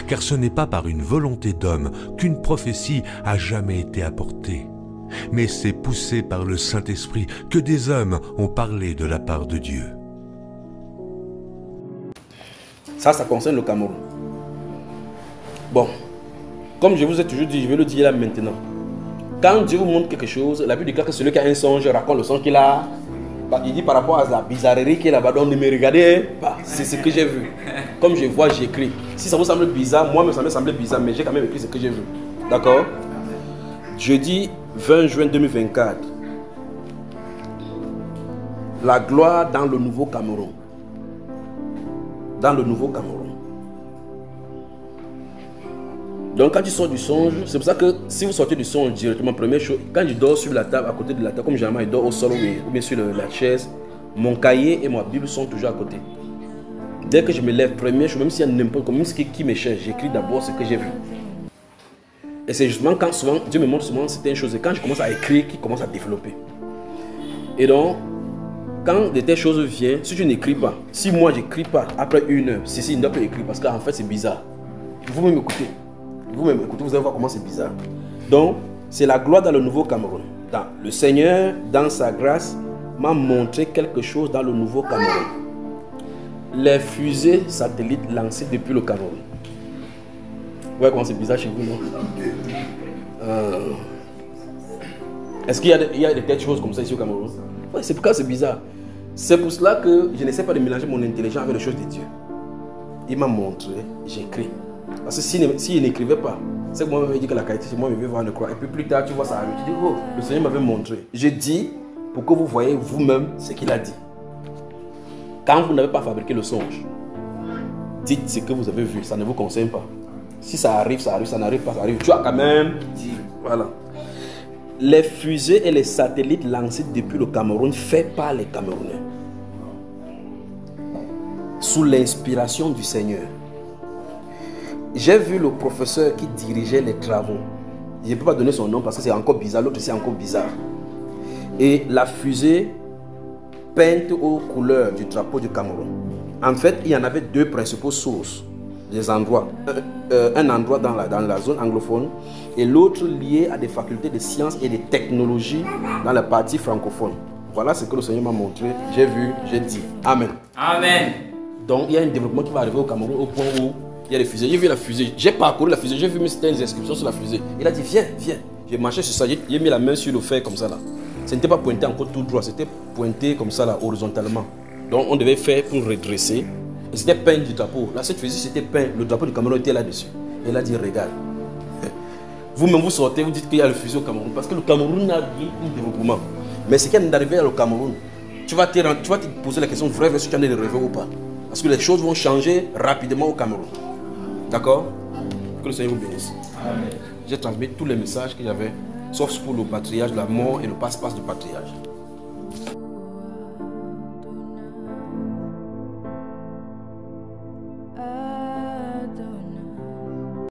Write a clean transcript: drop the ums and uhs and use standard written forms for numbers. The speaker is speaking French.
car ce n'est pas par une volonté d'homme qu'une prophétie a jamais été apportée, mais c'est poussé par le Saint-Esprit que des hommes ont parlé de la part de Dieu. Ça concerne le Cameroun. Bon, comme je vous ai toujours dit, je vais le dire là maintenant. Quand Dieu vous montre quelque chose, la Bible déclare que celui qui a un songe raconte le songe qu'il a. Il dit par rapport à la bizarrerie qui est là-bas, donc ne me regardez pas, c'est ce que j'ai vu. Comme je vois, j'écris. Si ça vous semble bizarre, moi, ça me semblait bizarre, mais j'ai quand même écrit ce que j'ai vu. D'accord? Jeudi 20 juin 2024. La gloire dans le nouveau Cameroun. Dans le nouveau Cameroun. Donc quand tu sors du songe, c'est pour ça que si vous sortez du songe directement, première chose, quand je dors sur la table, à côté de la table, comme généralement je dors au sol ou bien sur la chaise, mon cahier et ma Bible sont toujours à côté. Dès que je me lève, première chose, même s'il y a n'importe quoi, même ce qui me cherche, j'écris d'abord ce que j'ai vu. Et c'est justement quand souvent, Dieu me montre souvent certaines choses, et quand je commence à écrire, qui commence à développer. Et donc, quand de telles choses viennent, si tu n'écris pas, si moi j'écris pas après une heure, si il ne doit pas écrire parce qu'en fait c'est bizarre. Vous-même écoutez. Vous-même écoutez, vous allez voir comment c'est bizarre. Donc, c'est la gloire dans le nouveau Cameroun. Le Seigneur, dans sa grâce, m'a montré quelque chose dans le nouveau Cameroun. Les fusées satellites lancées depuis le Cameroun. Vous voyez comment c'est bizarre chez vous, non? Est-ce qu'il y a de telles choses comme ça ici au Cameroun? Ouais, c'est pourquoi c'est bizarre. C'est pour cela que je n'essaie pas de mélanger mon intelligence avec les choses de Dieu. Il m'a montré, j'écris. Parce que s'il n'écrivait pas, c'est que moi je me dit que la qualité, c'est moi je vais voir le croix. Et puis plus tard, tu vois ça arrive. Tu dis, oh, le Seigneur m'avait montré. Je dis pour que vous voyez vous-même ce qu'il a dit. Quand vous n'avez pas fabriqué le songe, dites ce que vous avez vu, ça ne vous concerne pas. Si ça arrive, ça arrive, ça n'arrive pas, ça arrive. Tu as quand même dit. Voilà. Les fusées et les satellites lancés depuis le Cameroun, faits par les Camerounais, sous l'inspiration du Seigneur. J'ai vu le professeur qui dirigeait les travaux. Je ne peux pas donner son nom parce que c'est encore bizarre. L'autre, c'est encore bizarre. Et la fusée peinte aux couleurs du drapeau du Cameroun. En fait, il y en avait deux principaux sources, des endroits. Un endroit dans la zone anglophone et l'autre lié à des facultés de sciences et de technologies dans la partie francophone. Voilà ce que le Seigneur m'a montré. J'ai vu, j'ai dit. Amen. Amen. Donc, il y a un développement qui va arriver au Cameroun au point où il y a des fusées. J'ai vu la fusée. J'ai parcouru la fusée. J'ai vu certaines inscriptions sur la fusée. Il a dit, viens, viens. J'ai marché sur ça. J'ai mis la main sur le fer comme ça là. Ce n'était pas pointé encore tout droit. C'était pointé comme ça là, horizontalement. Donc, on devait faire pour redresser. Et c'était peint du drapeau. Là, cette fusée, c'était peint. Le drapeau du Cameroun était là-dessus. Et il a dit, regarde. Vous-même, vous sortez, vous dites qu'il y a le fusée au Cameroun. Parce que le Cameroun a eu un développement. Mais ce qui est arrivé au Cameroun, tu vas te poser la question, vrai, si tu en es rêvé ou pas. Parce que les choses vont changer rapidement au Cameroun. D'accord? Que le Seigneur vous bénisse. J'ai transmis tous les messages que j'avais, sauf pour le patriarche, la mort et le passe-passe du patriarche.